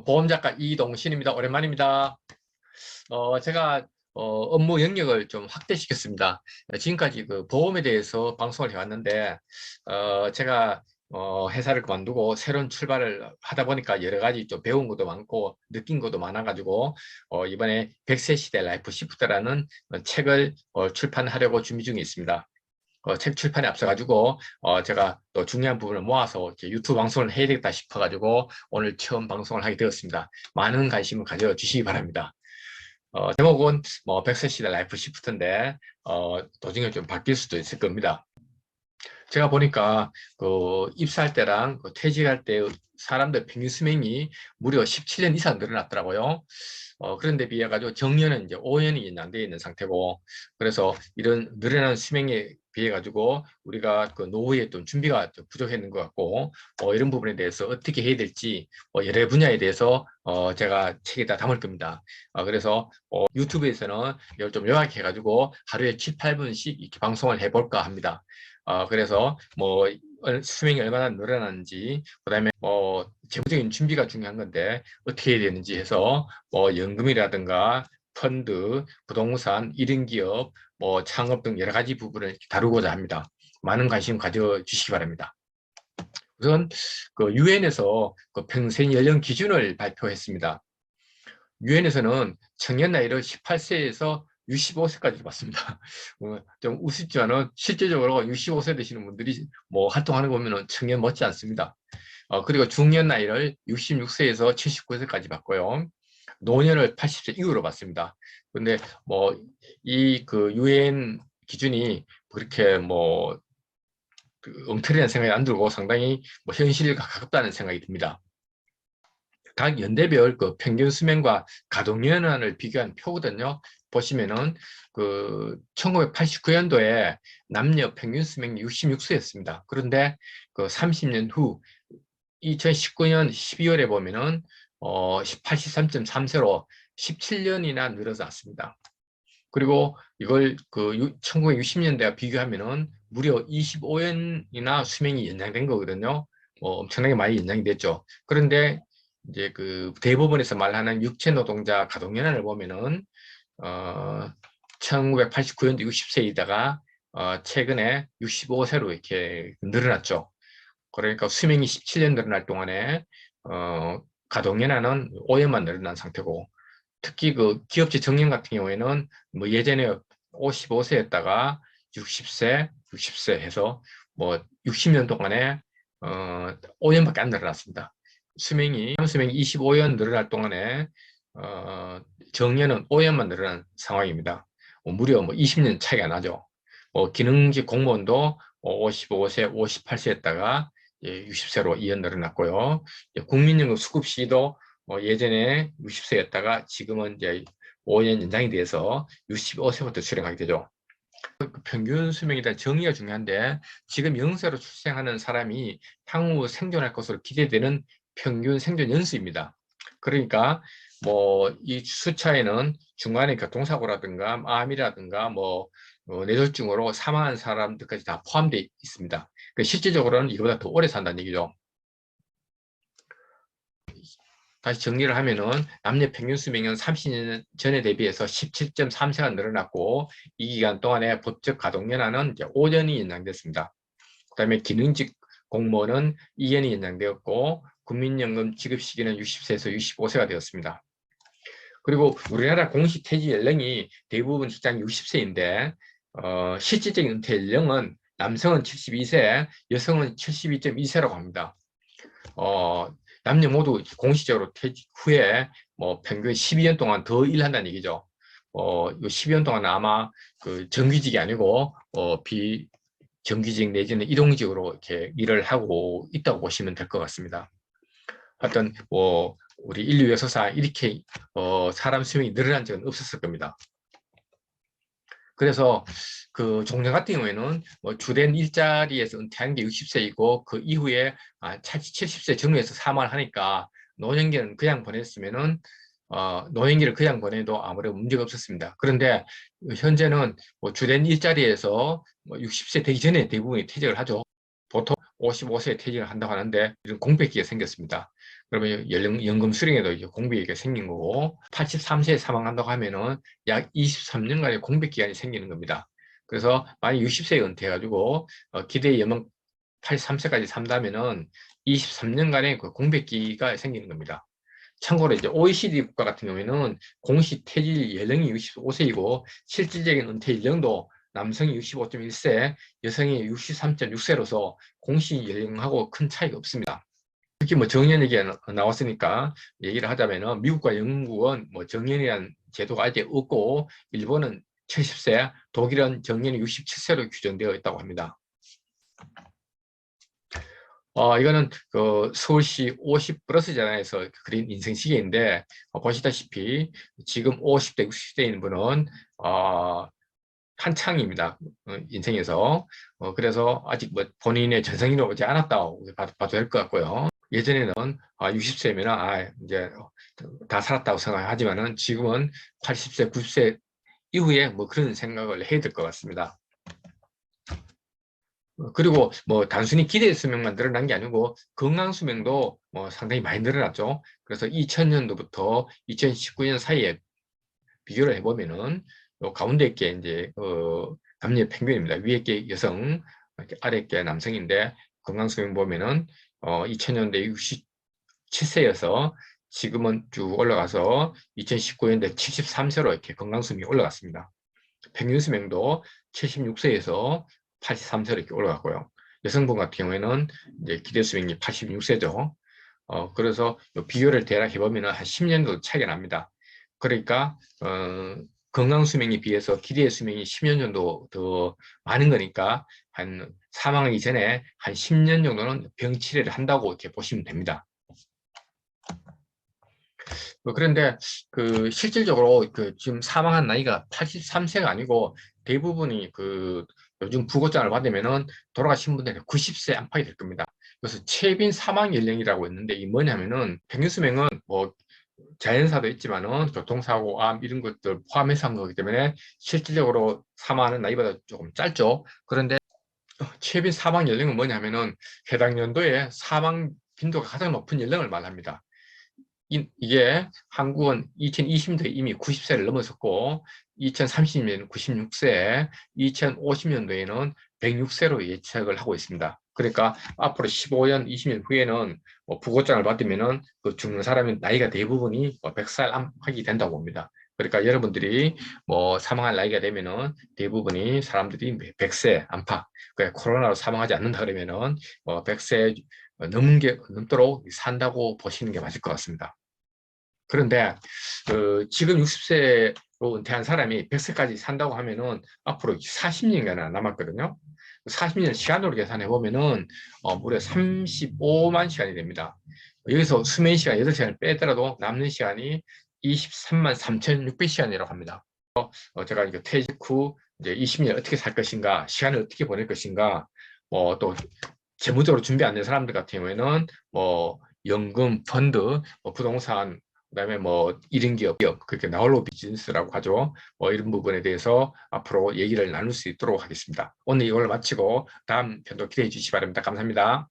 보험작가 이동신입니다. 오랜만입니다. 제가 업무 영역을 좀 확대시켰습니다. 지금까지 그 보험에 대해서 방송을 해왔는데, 제가 회사를 그만두고 새로운 출발을 하다 보니까 여러 가지 좀 배운 것도 많고 느낀 것도 많아가지고 이번에 100세 시대 라이프 시프트라는 책을 출판하려고 준비 중에 있습니다. 책 출판에 앞서가지고 제가 또 중요한 부분을 모아서 이렇게 유튜브 방송을 해야 되겠다 싶어가지고 오늘 처음 방송을 하게 되었습니다. 많은 관심을 가져주시기 바랍니다. 제목은 뭐 100세 시대 라이프 시프트인데 도중에 좀 바뀔 수도 있을 겁니다. 제가 보니까 그 입사할 때랑 그 퇴직할 때 사람들 평균 수명이 무려 17년 이상 늘어났더라고요. 그런데 비해 가지고 정년은 이제 5년이 연장되어 있는 상태고, 그래서 이런 늘어난 수명에 비해 가지고 우리가 그 노후에 좀 준비가 좀 부족했는 것 같고, 이런 부분에 대해서 어떻게 해야 될지 여러 분야에 대해서 제가 책에다 담을 겁니다. 그래서 유튜브에서는 이걸 좀 요약해 가지고 하루에 7, 8분씩 이렇게 방송을 해볼까 합니다. 그래서 뭐 수명이 얼마나 늘어났는지, 그다음에 뭐 재무적인 준비가 중요한 건데 어떻게 해야 되는지 해서 뭐 연금이라든가 펀드, 부동산, 1인 기업, 뭐 창업 등 여러 가지 부분을 다루고자 합니다. 많은 관심 가져주시기 바랍니다. 우선 그 유엔에서 그 평생 연령 기준을 발표했습니다. 유엔에서는 청년 나이를 18세에서 65세까지 봤습니다. 좀 우습지만은 실제적으로 65세 되시는 분들이 뭐 활동하는 거 보면 청년 못지 않습니다. 그리고 중년 나이를 66세에서 79세까지 봤고요. 노년을 80세 이후로 봤습니다. 근데 뭐 이 그 유엔 기준이 그렇게 뭐 엉터리한 생각이 안 들고 상당히 뭐 현실과 가깝다는 생각이 듭니다. 각 연대별 그 평균 수명과 가동연한을 비교한 표거든요. 보시면은 그 1989년도에 남녀 평균 수명이 66세였습니다. 그런데 그 30년 후 2019년 12월에 보면은 83.3세로 17년이나 늘어났습니다. 그리고 이걸 그 1960년대와 비교하면은 무려 25년이나 수명이 연장된 거거든요. 엄청나게 많이 연장이 됐죠. 그런데 이제 그 대법원에서 말하는 육체 노동자 가동연한을 보면은 1989년도 60세이다가 최근에 65세로 이렇게 늘어났죠. 그러니까 수명이 17년 늘어날 동안에 가동연한은 5년만 늘어난 상태고, 특히 그 기업체 정년 같은 경우에는 뭐 예전에 55세였다가 60세, 60세 해서 뭐 60년 동안에 5년밖에 안 늘어났습니다. 수명이 25년 늘어날 동안에 정년은 5년만 늘어난 상황입니다. 무려 뭐 20년 차이가 나죠. 기능직 공무원도 55세, 58세였다가 60세로 2년 늘어났고요. 국민연금 수급 시기도 예전에 60세였다가 지금은 이제 5년 연장이 돼서 65세부터 수령하게 되죠. 평균 수명에 대한 정의가 중요한데, 지금 0세로 출생하는 사람이 향후 생존할 것으로 기대되는 평균 생존 연수입니다. 그러니까 뭐 이 숫자에는 중간에 교통사고라든가 암이라든가 뭐 뇌졸중으로 사망한 사람들까지 다 포함되어 있습니다. 실질적으로는 이거보다 더 오래 산다는 얘기죠. 다시 정리를 하면은 남녀 평균 수명은 30년 전에 대비해서 17.3세가 늘어났고, 이 기간 동안에 법적 가동연한은 이제 5년이 연장됐습니다. 그다음에 기능직 공무원은 2년이 연장되었고, 국민연금 지급 시기는 60세에서 65세가 되었습니다. 그리고 우리나라 공식 퇴직 연령이 대부분 직장 60세인데 실질적인 은퇴 연령은 남성은 72세, 여성은 72.2세라고 합니다. 남녀 모두 공식적으로 퇴직 후에 뭐 평균 12년 동안 더 일한다는 얘기죠. 이 12년 동안 아마 그 정규직이 아니고 비정규직 내지는 이동직으로 이렇게 일을 하고 있다고 보시면 될 것 같습니다. 하여튼 뭐 우리 인류 역사상 이렇게 사람 수명이 늘어난 적은 없었을 겁니다. 그래서 그 종려 같은 경우에는 뭐 주된 일자리에서 은퇴한 게 60세이고 그 이후에 70세 전후에서 사망을 하니까 노년기는 그냥 보냈으면은 노년기를 그냥 보내도 아무래도 문제가 없었습니다. 그런데 현재는 뭐 주된 일자리에서 뭐 60세 되기 전에 대부분이 퇴직을 하죠. 보통 55세에 퇴직을 한다고 하는데 이런 공백기가 생겼습니다. 그러면 연금 수령에도 이제 공백기가 생긴 거고 83세에 사망한다고 하면은 약 23년간의 공백 기간이 생기는 겁니다. 그래서 만약 60세에 은퇴해가지고 기대 연금 83세까지 산다면은 23년간의 그 공백기가 생기는 겁니다. 참고로 이제 OECD 국가 같은 경우에는 공식 퇴직 연령이 65세이고 실질적인 은퇴 연령도 남성이 65.1세, 여성이 63.6세로서 공식 연령하고 큰 차이가 없습니다. 특히 뭐 정년 얘기가 나왔으니까 얘기를 하자면은 미국과 영국은 뭐 정년이라는 제도가 아직 없고 일본은 70세, 독일은 정년이 67세로 규정되어 있다고 합니다. 이거는 그 서울시 50 플러스 전환에서 그린 인생시계인데 보시다시피 지금 50대, 60대 있는 분은 한창입니다. 인생에서. 그래서 아직 뭐 본인의 전성기는 오지 않았다고 봐도 될 것 같고요. 예전에는 60세면 이제 다 살았다고 생각하지만은 지금은 80세, 90세 이후에 뭐 그런 생각을 해야 될 것 같습니다. 그리고 뭐 단순히 기대 수명만 늘어난 게 아니고 건강 수명도 뭐 상당히 많이 늘어났죠. 그래서 2000년도부터 2019년 사이에 비교를 해보면은 요 가운데 게 이제 남녀 평균입니다. 위에 게 여성, 아래 게 남성인데 건강 수명 보면은 2000년대 67세여서 지금은 쭉 올라가서 2019년대 73세로 이렇게 건강 수명이 올라갔습니다. 평균 수명도 76세에서 83세로 이렇게 올라갔고요. 여성분 같은 경우에는 이제 기대 수명이 86세죠. 그래서 비교를 대략 해보면 한 10년도 차이가 납니다. 그러니까 건강 수명에 비해서 기대 수명이 10년 정도 더 많은 거니까 한 사망하기 전에 한 10년 정도는 병 치료를 한다고 이렇게 보시면 됩니다. 그런데 그 실질적으로 그 지금 사망한 나이가 83세가 아니고 대부분이 그 요즘 부고장을 받으면은 돌아가신 분들이 90세 안팎이 될 겁니다. 그래서 최빈 사망 연령이라고 있는데 이 뭐냐면은 평균 수명은 뭐 자연사도 있지만은 교통사고, 암 이런 것들 포함해서 한 거기 때문에 실질적으로 사망하는 나이보다 조금 짧죠. 그런데 최빈 사망 연령은 뭐냐면은 해당 연도에 사망 빈도가 가장 높은 연령을 말합니다. 이게 한국은 2020년도에 이미 90세를 넘어섰고 2030년에는 96세, 2050년도에는 106세로 예측을 하고 있습니다. 그러니까 앞으로 15년, 20년 후에는 뭐 부고장을 받으면은 그 죽는 사람의 나이가 대부분이 100살 안팎이 된다고 봅니다. 그러니까 여러분들이 뭐 사망할 나이가 되면은 대부분이 사람들이 100세 안팎, 그러니까 코로나로 사망하지 않는다 그러면은 100세 넘도록 산다고 보시는 게 맞을 것 같습니다. 그런데 지금 60세로 은퇴한 사람이 100세까지 산다고 하면은 앞으로 40년이나 남았거든요. 40년 시간으로 계산해 보면은 무려 35만 시간이 됩니다. 여기서 수면 시간 8시간을 빼더라도 남는 시간이 23만 3,600시간이라고 합니다. 제가 이제 퇴직 후 이제 20년 어떻게 살 것인가, 시간을 어떻게 보낼 것인가, 또 재무적으로 준비 안 된 사람들 같은 경우에는 뭐 연금, 펀드, 뭐 부동산, 그다음에 뭐 1인 기업, 그렇게 나홀로 비즈니스라고 하죠. 이런 부분에 대해서 앞으로 얘기를 나눌 수 있도록 하겠습니다. 오늘 이걸 마치고 다음 편도 기대해 주시기 바랍니다. 감사합니다.